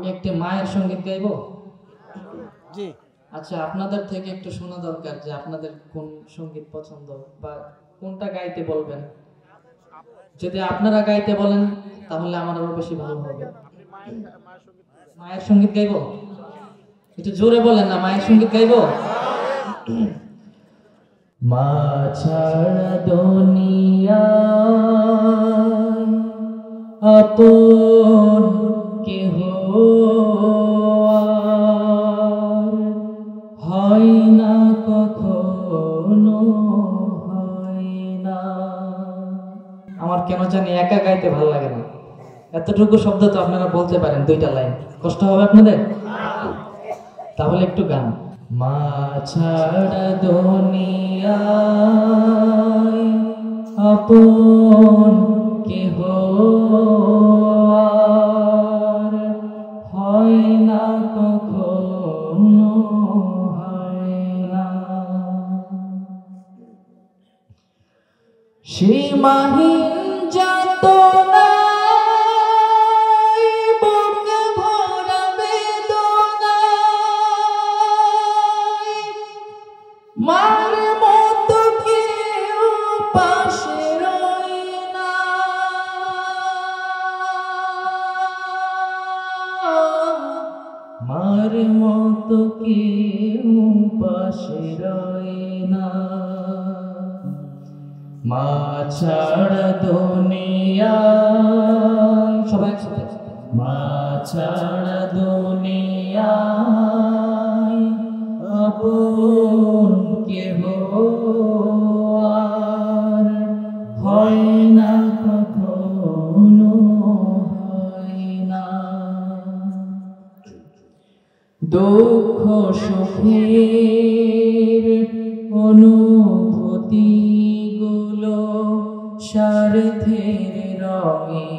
আমি একটি মায়ের সঙ্গীত গাইবো। জি। আচ্ছা, আপনাদের থেকে একটু শোনা দরকার যে আপনাদের কোন সঙ্গীত পছন্দ বা কোনটা গাইতে বলবেন। যদি আপনারা গাইতে বলেন তাহলে আমার আরো বেশি ভালো হবে। মায়ের সঙ্গীত গাইবো? একটু জোরে বলেন না, মায়ের সঙ্গীত গাইবো। মা ছাড়া দুনিয়ায় আপন কেহ আর হয় না, কখনো হয় না। আমার কেন জানি একা গাইতে ভালো লাগে না। এতটুকু শব্দ তো আপনারা বলতে পারেন, 2টা লাইন। কষ্ট হবে আপনাদের? তাহলে একটু গান। মা ছাড়া দুনিয়ায় আপন কেহ আর হয় না, কখনো হয় না। সীমাহীন যাতনা মার মতো কেউ পাশে রয় না, মার মতো কেউ পাশে রয় না। মা ছাড়া দুনিয়ায়, সবাই একসাথে, মা ছাড়া দুনিয়ায় আপন কেহ আর হয় না, কখনো হয় না। দুঃখ সুখের অনুভূতি গুলো স্বার্থের রঙে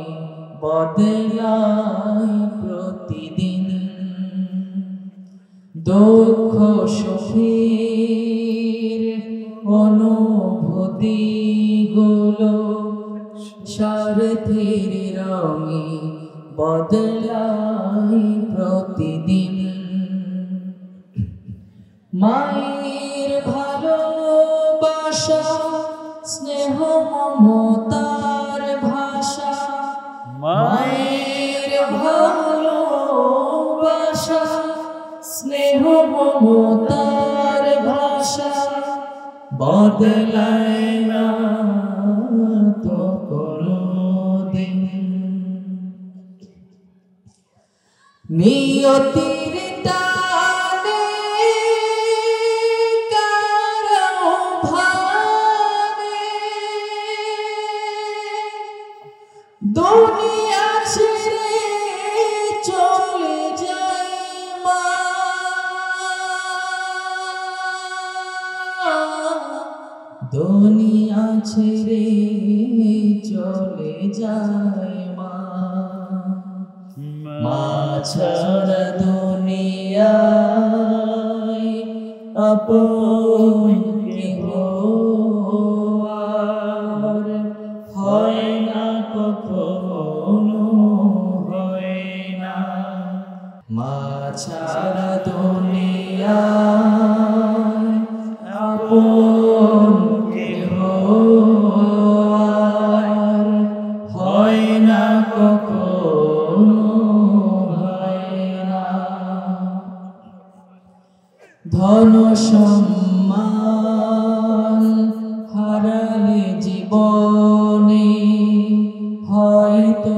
বদলায় প্রতিদিন। দুঃখ সুখের অনুভূতি গুলো স্বার্থের রঙে বদলায় প্রতিদিন। মায়ের ভালোবাসা স্নেহ মমতার ভাষা, মায়ের ভালোবাসা স্নেহ মমতার ভাষা বদলায় না তো কোনদিন। নিয়তির টানে কারো ভানে দুনিয়া ছেড়ে চলে যায় মা, দুনিয়া ছেড়ে চলে যায় মা। মা ছাড়া দুনিয়ায় আপন কেহ আর হয় না, কখনো হয় না। মা ছাড়া দুনিয়ায় আপন কেহ আর হয় না, কখনো হয় না। ধন সম্মান হারালে জীবনে হয়তো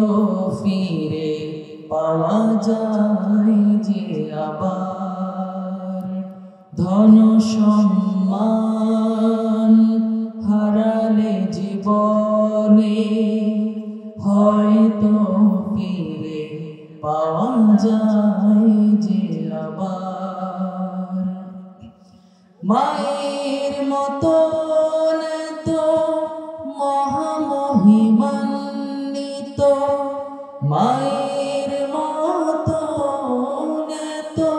ফিরে পাওয়া যায় যে আবার। ধন সম্মান হারালে জীবনে হয়তো ফিরে পাওয়া যায় যে আবার। মায়ের মতন তো মহামহিমান্বিত, মায়ের মতন তো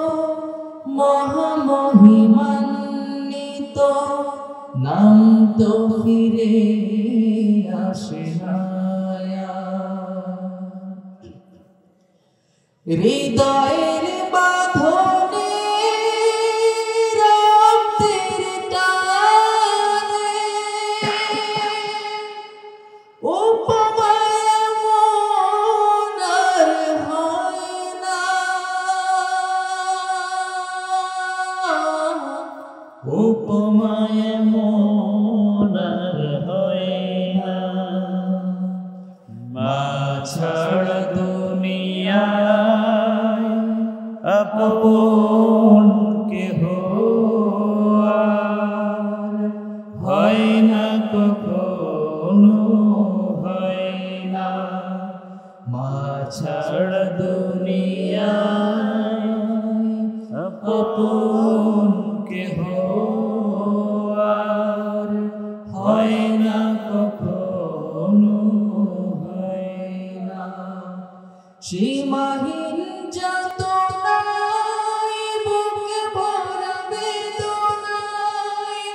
মহামহিমান্বিত নাম তো ফিরে আসে না। হৃদয়ের বাঁধনে রক্তের টানে উপমায় মন আর হয় না, উপমায় মন আর হয় না। মা ছাড়া দুনিয়ায় আপন কেহ আর হয় না, কখনো হয় না। মা ছাড়া দুনিয়ায় আপন কেহ আর হয় না, কখনো হয় না। সীমাহীন যাতনায় বুকে ভরা বেদনায়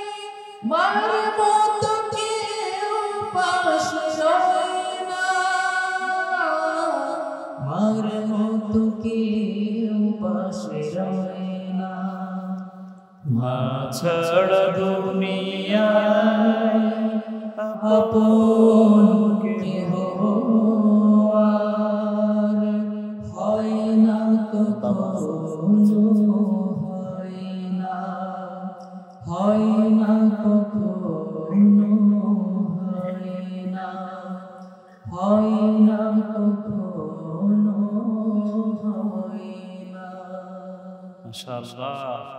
মার মতো কেউ পাশে রয় না, মার মতো কেউ পাশে রয় না। মা ছাড়া দুনিয়ায় আপন কেহ আর হয় না, কখনো হয় না, হয় না, কখনো হয় না, হয় না, কখনো হয় না। মাশাআল্লাহ।